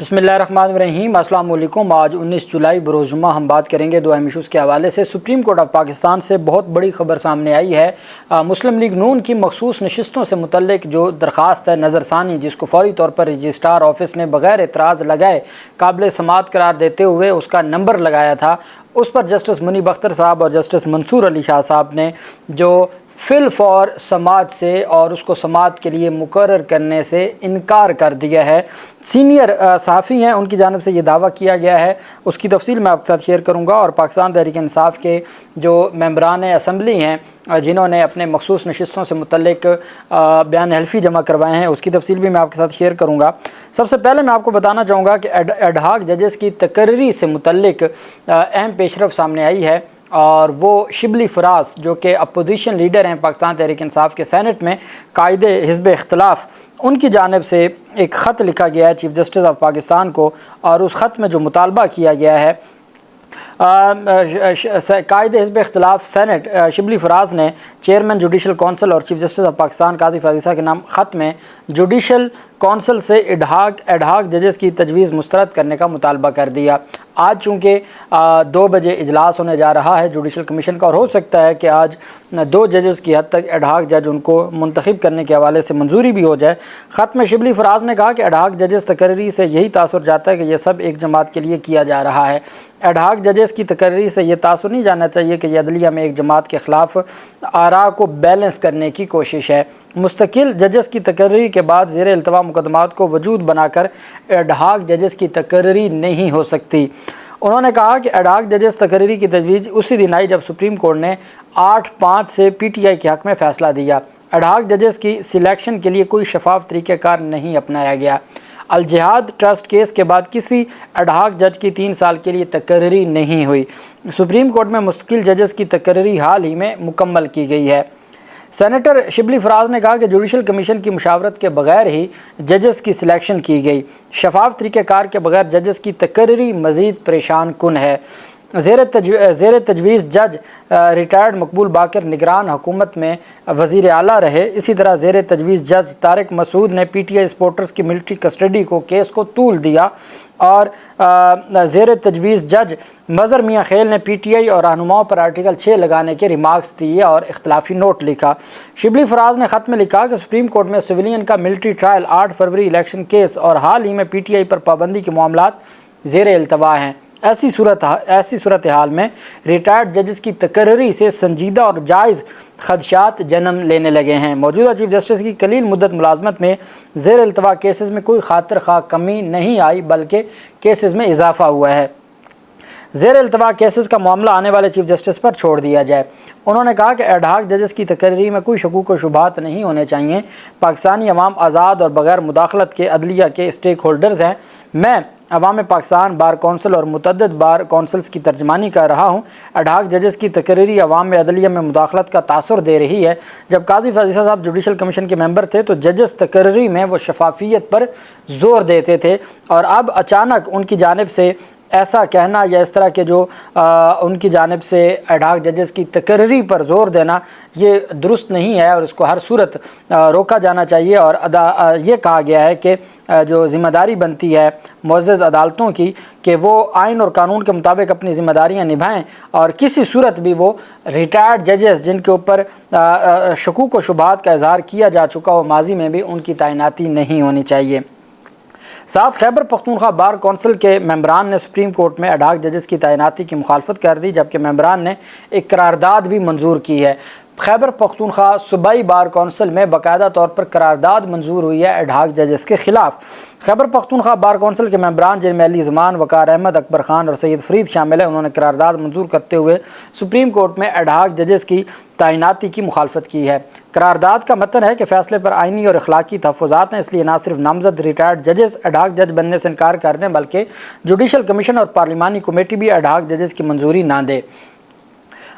बिस्मिल्लाहिर्रहमानिर्रहीम। अस्सलाम वालेकुम। आज 19 जुलाई बरोज़ जुम्मा हम बात करेंगे दो अहम इशूज़ के हवाले से। सुप्रीम कोर्ट ऑफ पाकिस्तान से बहुत बड़ी खबर सामने आई है। मुस्लिम लीग नून की मखसूस नशिस्तों से मुतल्लिक जो दरख्वास्त है नज़रसानी, जिसको फौरी तौर पर रजिस्ट्रार ऑफिस ने बग़ैर एतराज़ लगाए काबिल समाअत करार देते हुए उसका नंबर लगाया था, उस पर जस्टिस मुनीब अख्तर साहब और जस्टिस मंसूर अली शाह साहब ने जो फिल फॉर समाअत से और उसको समाअत के लिए मुकर्रर करने से इनकार कर दिया है। सीनियर सहाफ़ी हैं, उनकी जानिब से ये दावा किया गया है, उसकी तफसील मैं आपके साथ शेयर करूँगा। और पाकिस्तान तहरीक इंसाफ के जो मेंबरान असम्बली हैं जिन्होंने अपने मखसूस नशिस्तों से मुतल्लिक बयान हल्फी जमा करवाए हैं, उसकी तफसील भी मैं आपके साथ शेयर करूँगा। सबसे पहले मैं आपको बताना चाहूँगा कि एडहाक जजेस की तकर्री से मुतल्लिक अहम पेशरफ सामने आई है, और वो शिबली फराज जो कि अपोजिशन लीडर हैं पाकिस्तान तहरीक इंसाफ के सेनेट में, कायदे हिज़्ब इख्तिलाफ़, उनकी जानिब से एक ख़त लिखा गया है चीफ़ जस्टिस ऑफ पाकिस्तान को। और उस ख़त में जो मुतालबा किया गया है, कायदे हिज़्ब इख्तिलाफ़ सेनेट शिबली फराज ने चेयरमैन जुडिशल कौंसिल और चीफ़ जस्टिस ऑफ पाकिस्तान काजी फाजिसा के नाम ख़त में जुडिशल कौंसिल से एडहाक जजेस की तजवीज़ मुस्तरद करने का मुतालबा कर दिया। आज चूँकि 2 बजे इजलास होने जा रहा है जुडिशल कमीशन का, और हो सकता है कि आज 2 जजेस की हद तक एडहाक जज उनको मुंतखब करने के हवाले से मंजूरी भी हो जाए। ख़त में शिबली फराज ने कहा कि एडहाक जजेस तकर्री से यही तासुर जाता है कि यह सब एक जमात के लिए किया जा रहा है। एडहाक जजेस की तकर्री से यह तासुर नहीं जाना चाहिए कि यह अदलिया में एक जमात के ख़िलाफ़ आरा को बैलेंस करने की कोशिश है। मुस्तकिल जजेस की तकर्री के बाद ज़ेर इल्तवा मुकदमात को वजूद बनाकर एडहाक जजेस की तकर्री नहीं हो सकती। उन्होंने कहा कि एडहाक जजेस तकर्री की तजवीज़ उसी दिन आई जब सुप्रीम कोर्ट ने 8-5 से PTI के हक़ में फ़ैसला दिया। एडहाक जजेस की सिलेक्शन के लिए कोई शफाफ तरीक़ाकार नहीं अपनाया गया। अल जिहाद ट्रस्ट केस के बाद किसी एडहाक जज की 3 साल के लिए तकर्री नहीं हुई। सुप्रीम कोर्ट में मुस्तकिल जजेस की तकर्री हाल ही में मुकम्मल की गई है। सेनेटर शिबली फराज ने कहा कि जुडिशल कमीशन की मुशावरत के बगैर ही जजेस की सिलेक्शन की गई। शफाफ तरीक़ेकार के बगैर जजेस की तकर्री मज़ीद परेशान कुन है। ज़ेर तजवीज़ जज रिटायर्ड मकबूल बाकर निगरान हुकूमत में वज़ीर आला रहे। इसी तरह ज़ेर तजवीज़ जज तारिक मसूद ने PTI सपोर्टर्स की मिलिट्री कस्टडी को केस को तूल दिया, और ज़ेर तजवीज़ जज मज़हर मियाँ खेल ने PTI और रहनुमाओं पर आर्टिकल 6 लगाने के रिमार्क्स दिए और इख्तलाफी नोट लिखा। शिबली फराज ने ख़त में लिखा कि सुप्रीम कोर्ट में सिविलियन का मिलिट्री ट्रायल 8 फरवरी इलेक्शन केस और हाल ही में PTI पर पाबंदी के मामलात ज़ेर इल्तवा हैं। ऐसी सूरत हाल में रिटायर्ड जजेस की तकर्री से संजीदा और जायज़ खदशात जन्म लेने लगे हैं। मौजूदा चीफ जस्टिस की कलील मुद्दत मुलाजमत में ज़ेर इल्तवा केसेस में कोई खातिर खा कमी नहीं आई, बल्कि केसेस में इजाफा हुआ है। ज़ेर इल्तवा केसेस का मामला आने वाले चीफ जस्टिस पर छोड़ दिया जाए। उन्होंने कहा कि एडहाक जजेस की तकर्री में कोई शकूक व शुबहात नहीं होने चाहिए। पाकिस्तानी अवाम आज़ाद और बग़ैर मुदाखलत के अदलिया के स्टेक होल्डर्स हैं। मैं अवाम पाकिस्तान बार कौंसिल और मुतअद्दिद बार कौंसिल्स की तर्जमानी कर रहा हूँ। एडहाक जजेस की तकर्री अवाम में अदलिया में मुदाखलत का तासुर दे रही है। जब काजी फाजिसा साहब जुडिशल कमीशन के मेंबर थे तो जजेस तकर्री में वो शफाफियत पर जोर देते थे, और अब अचानक उनकी जानिब से ऐसा कहना या इस तरह के जो उनकी जानिब से एडहाक जजेस की तकर्री पर ज़ोर देना, ये दुरुस्त नहीं है और इसको हर सूरत रोका जाना चाहिए। और ये कहा गया है कि जो ज़िम्मेदारी बनती है मुअज़्ज़ज़ अदालतों की कि वो आइन और कानून के मुताबिक अपनी ज़िम्मेदारियाँ निभाएं, और किसी सूरत भी वो रिटायर्ड जजेस जिनके ऊपर शकूक व शुबहात का इज़हार किया जा चुका हो माजी में भी, उनकी तैनाती नहीं होनी चाहिए। साथ खैबर पख्तूनख्वा बार कौंसिल के मेंबरान ने सुप्रीम कोर्ट में एडहाक जजेस की तैनाती की मुखालफत कर दी, जबकि मेंबरान ने एक करारदाद भी मंजूर की है। खैबर पख्तूनख्वा सूबाई बार कौंसिल में बाकायदा तौर पर करारदाद मंजूर हुई है एडहाक जजेस के ख़िलाफ़। खैबर पख्तूनख्वा बार कौंसिल के मेंबरान जिनमें अली ज़मान, वकार अहमद, अकबर ख़ान और सैयद फरीद शामिल है, उन्होंने करारदाद मंजूर करते हुए सुप्रीम कोर्ट में एडहाक जजेस की तैनाती की मुखालफत की है। करारदाद का मतन है कि फ़ैसले पर आइनी और अखलाकी तहफ़्फ़ुज़ात हैं, इसलिए ना सिर्फ नामज़द रिटायर्ड जजेस एडहाक जज बनने से इनकार कर दें, बल्कि जुडिशल कमीशन और पार्लिमानी कमेटी भी एडहाक जजेस की मंजूरी ना दे।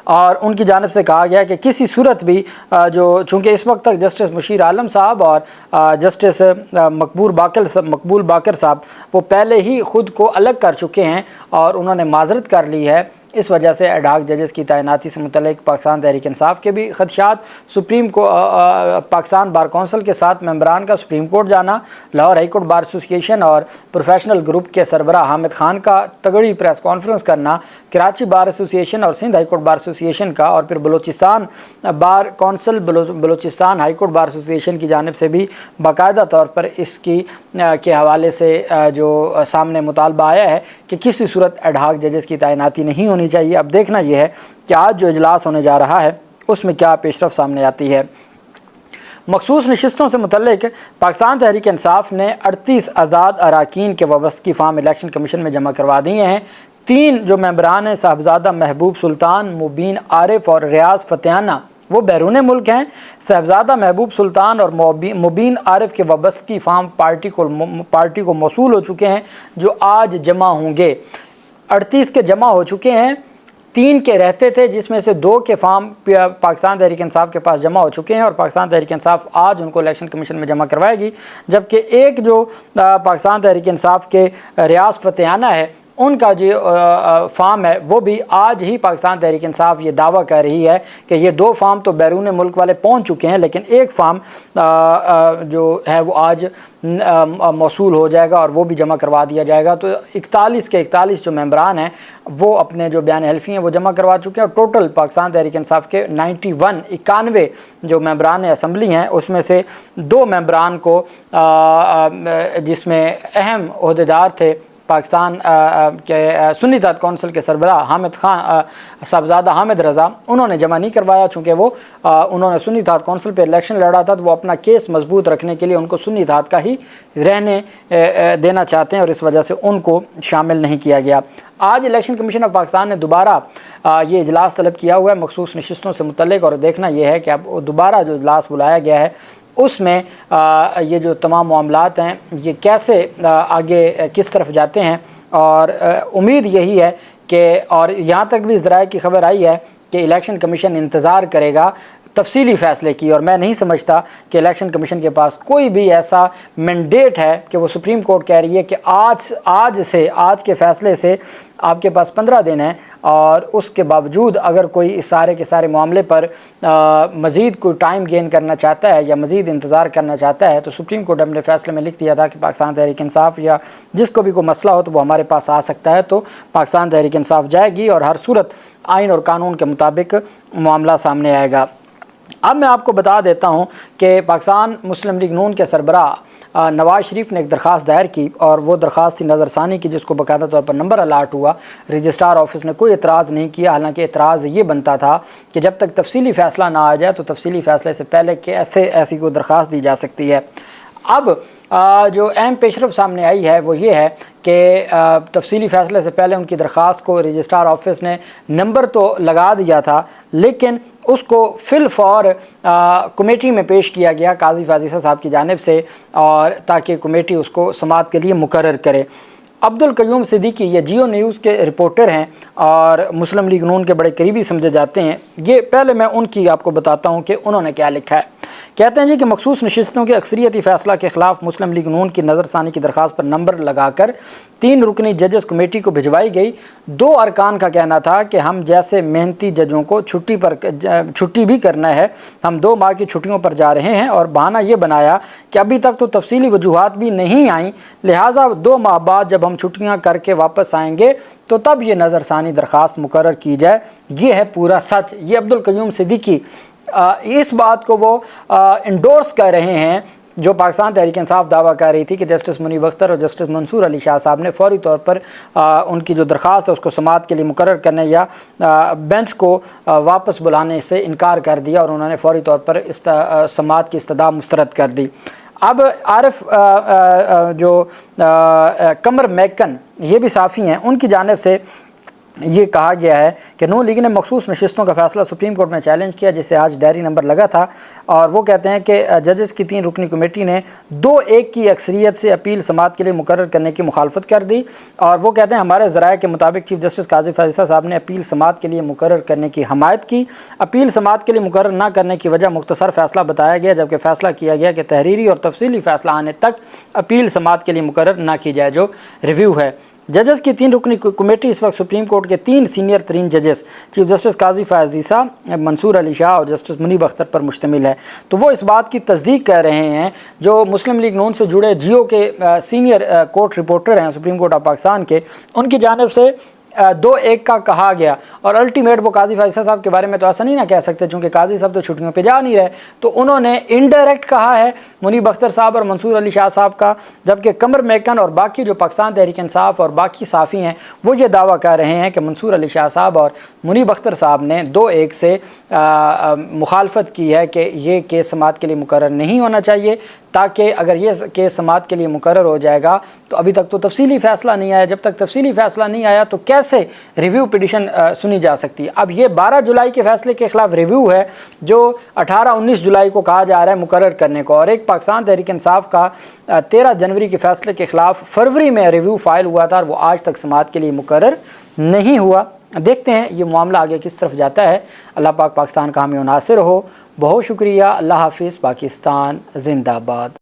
और उनकी जानिब से कहा गया कि किसी सूरत भी जो चूँकि इस वक्त तक जस्टिस मुशीर आलम साहब और जस्टिस मकबूल बाकर साहब वो पहले ही ख़ुद को अलग कर चुके हैं और उन्होंने माज़रत कर ली है اس وجہ سے ایڈ ہاک ججز کی تعیناتی سے متعلق پاکستان تحریک انصاف کے بھی خدشات، پاکستان بار کونسل کے 7 ممبران کا سپریم کورٹ جانا، Lahore high court bar association اور پروفیشنل گروپ کے سربراہ حامد خان کا تگڑی پریس کانفرنس کرنا، کراچی بار ایسوسیشن اور Sindh high court bar association کا، اور پھر Balochistan bar council Balochistan high court bar association کی جانب سے بھی باقاعدہ طور پر اس کی کے حوالے سے جو سامنے مطالبہ آیا ہے کہ کسی صورت ایڈ ہاک ججز کی تعیناتی نہیں ہونی چاہیے۔ اب دیکھنا یہ ہے کہ آج جو اجلاس ہونے جا رہا ہے اس میں کیا پیش رفت سامنے آتی ہے۔ مخصوص نشستوں سے متعلق پاکستان تحریک انصاف نے 38 آزاد اراکین کے وابستگی فارم الیکشن کمیشن میں جمع کروا دیے ہیں۔ 3 جو ممبران ہیں صاحبزادہ محبوب سلطان، مبین عارف اور ریاض فتیانہ، وہ بیرون ملک ہیں۔ صاحبزادہ محبوب سلطان اور مبین عارف کے وابستگی فارم پارٹی کو موصول ہو چکے ہیں، جو آج جمع ہوں گے۔ 38 کے جمع ہو چکے ہیں، 3 کے رہتے تھے جس میں سے 2 کے فارم پاکستان تحریک انصاف کے پاس جمع ہو چکے ہیں، اور پاکستان تحریک انصاف آج ان کو الیکشن کمیشن میں جمع کروائے گی، جبکہ ایک جو پاکستان تحریک انصاف کے ریاض فتیانہ ہے ان کا جو فارم ہے وہ بھی آج ہی پاکستان تحریک انصاف یہ دعویٰ کر رہی ہے کہ یہ 2 فارم تو بیرون ملک والے پہنچ چکے ہیں، لیکن ایک فارم جو ہے وہ آج موصول ہو جائے گا اور وہ بھی جمع کروا دیا جائے گا۔ تو 41 کے 41 جو ممبران ہیں وہ اپنے جو بیان حلفی ہیں وہ جمع کروا چکے ہیں، اور ٹوٹل پاکستان تحریک انصاف کے 91 جو ممبران اسمبلی ہیں اس میں سے 2 ممبران کو جس میں اہم عہدیدار تھے پاکستان کے سنی اتحاد کونسل کے سربراہ حامد خان صاحبزادہ حامد رضا، انہوں نے جمع نہیں کروایا چونکہ وہ انہوں نے سنی اتحاد کونسل پہ الیکشن لڑا تھا، تو وہ اپنا کیس مضبوط رکھنے کے لیے ان کو سنی اتحاد کا ہی رہنے دینا چاہتے ہیں، اور اس وجہ سے ان کو شامل نہیں کیا گیا۔ آج الیکشن کمیشن آف پاکستان نے دوبارہ یہ اجلاس طلب کیا ہوا ہے مخصوص نشستوں سے متعلق، اور دیکھنا یہ ہے کہ اب دوبارہ جو اجلاس بلایا گیا ہے اس میں یہ جو تمام معاملات ہیں یہ کیسے آگے کس طرف جاتے ہیں، اور امید یہی ہے کہ، اور یہاں تک بھی ذرائع کی خبر آئی ہے کہ الیکشن کمیشن انتظار کرے گا تفصیلی فیصلے کی، اور میں نہیں سمجھتا کہ الیکشن کمیشن کے پاس کوئی بھی ایسا مینڈیٹ ہے کہ وہ سپریم کورٹ کہہ رہی ہے کہ آج کے فیصلے سے آپ کے پاس 15 دن ہیں، اور اس کے باوجود اگر کوئی اس سارے کے سارے معاملے پر مزید کوئی ٹائم گین کرنا چاہتا ہے یا مزید انتظار کرنا چاہتا ہے تو سپریم کورٹ نے فیصلے میں لکھ دیا تھا کہ پاکستان تحریک انصاف یا جس کو بھی کوئی مسئلہ ہو تو وہ ہمارے پاس آ سکتا ہے، تو پاکستان تحریک انصاف جائے گی اور ہر صورت آئین اور قانون کے مطابق معاملہ سامنے آئے گا۔ اب میں آپ کو بتا دیتا ہوں کہ پاکستان مسلم لیگ نون کے سربراہ نواز شریف نے ایک درخواست دائر کی، اور وہ درخواست تھی نظر ثانی کی، جس کو باقاعدہ طور پر نمبر الاٹ ہوا۔ رجسٹرار آفس نے کوئی اعتراض نہیں کیا، حالانکہ اعتراض یہ بنتا تھا کہ جب تک تفصیلی فیصلہ نہ آ جائے تو تفصیلی فیصلے سے پہلے ایسی کوئی درخواست دی جا سکتی ہے۔ اب جو اہم پیشرفت سامنے آئی ہے وہ یہ ہے کہ تفصیلی فیصلے سے پہلے ان کی درخواست کو رجسٹرار آفس نے نمبر تو لگا دیا تھا، لیکن اس کو فی الفور کمیٹی میں پیش کیا گیا قاضی فاضیسہ صاحب کی جانب سے، اور تاکہ کمیٹی اس کو سماعت کے لیے مقرر کرے۔ عبدالقیوم صدیقی یہ جیو نیوز کے رپورٹر ہیں اور مسلم لیگ نون کے بڑے قریبی سمجھے جاتے ہیں۔ یہ پہلے میں ان کی آپ کو بتاتا ہوں کہ انہوں نے کیا لکھا ہے۔ کہتے ہیں جی کہ مخصوص نشستوں کے اکثریتی فیصلہ کے خلاف مسلم لیگ نون کی نظر ثانی کی درخواست پر نمبر لگا کر 3 رکنی ججز کمیٹی کو بھجوائی گئی۔ 2 ارکان کا کہنا تھا کہ ہم جیسے محنتی ججوں کو چھٹی بھی کرنا ہے، ہم 2 ماہ کی چھٹیوں پر جا رہے ہیں، اور بہانہ یہ بنایا کہ ابھی تک تو تفصیلی وجوہات بھی نہیں آئیں، لہٰذا 2 ماہ بعد جب ہم چھٹیاں کر کے واپس آئیں گے تو تب یہ نظر ثانی درخواست مقرر کی جائے۔ یہ ہے پورا سچ۔ یہ عبدالقیوم صدیقی اس بات کو وہ انڈورس کر رہے ہیں جو پاکستان تحریک انصاف دعویٰ کر رہی تھی کہ جسٹس منیب اختر اور جسٹس منصور علی شاہ صاحب نے فوری طور پر ان کی جو درخواست ہے اس کو سماعت کے لیے مقرر کرنے یا بینچ کو واپس بلانے سے انکار کر دیا، اور انہوں نے فوری طور پر سماعت کی استدعا مسترد کر دی۔ اب عارف جو قمر میکن یہ بھی صحافی ہیں، ان کی جانب سے یہ کہا گیا ہے کہ نون لیگ نے مخصوص نشستوں کا فیصلہ سپریم کورٹ میں چیلنج کیا، جسے آج ڈائری نمبر لگا تھا، اور وہ کہتے ہیں کہ ججز کی 3 رکنی کمیٹی نے 2-1 کی اکثریت سے اپیل سماعت کے لیے مقرر کرنے کی مخالفت کر دی، اور وہ کہتے ہیں ہمارے ذرائع کے مطابق چیف جسٹس قاضی فاضیسہ صاحب نے اپیل سماعت کے لیے مقرر کرنے کی حمایت کی۔ اپیل سماعت کے لیے مقرر نہ کرنے کی وجہ مختصر فیصلہ بتایا گیا، جبکہ فیصلہ کیا گیا کہ تحریری اور تفصیلی فیصلہ آنے تک اپیل سماعت کے لیے مقرر نہ کی جائے، جو ریویو ہے۔ जजेस की 3 रुकनी कमेटी इस वक्त सुप्रीम कोर्ट के 3 सीनियर तरीन जजेस चीफ जस्टिस काजी फ़याज़ ईसा, मंसूर अली शाह और जस्टिस मुनीब अख्तर पर मुश्तमिल है। तो वो इस बात की तस्दीक कर रहे हैं जो मुस्लिम लीग नून से जुड़े जियो के सीनियर कोर्ट रिपोर्टर हैं सुप्रीम कोर्ट ऑफ पाकिस्तान के, उनकी जानिब से 2-1 का कहा गया। और अल्टीमेट वो काजी फ़याज़ ईसा साहब के बारे में तो ऐसा नहीं ना कह सकते चूँकि काजी साहब तो छुट्टियों पे जा नहीं रहे, तो उन्होंने इनडायरेक्ट कहा है मुनीब अख्तर साहब और मंसूर अली शाह साहब का, जबकि कमर मैकन और बाकी जो पाकिस्तान तहरीक इंसाफ और बाकी साफ़ी हैं वो ये दावा कर रहे हैं कि मंसूर अली शाह साहब और मुनीब अख्तर साहब ने 2-1 से मुखालफत की है कि ये केस समाअत के लिए मुकर्रर नहीं होना चाहिए, ताकि अगर ये केस समाअत के लिए मुकर्रर हो जाएगा तो अभी तक तो तफसीली फ़ैसला नहीं आया, जब तक तफसीली फ़ैसला नहीं आया तो कैसे रिव्यू पिटिशन सुनी जा सकती है। अब ये 12 जुलाई के फ़ैसले के ख़िलाफ़ रिव्यू है जो 18-19 जुलाई को कहा जा रहा है मुकर्रर करने को, और एक पाकिस्तान तहरीक इंसाफ का 13 जनवरी के फ़ैसले के ख़िलाफ़ फरवरी में रिव्यू फ़ाइल हुआ था और वो आज तक समाअत के लिए मुकर्रर नहीं हुआ। देखते हैं ये मामला आगे किस तरफ जाता है। अल्लाह पाक पाकिस्तान का हामी नासिर हो। बहुत शुक्रिया। अल्लाह हाफिज़। पाकिस्तान जिंदाबाद।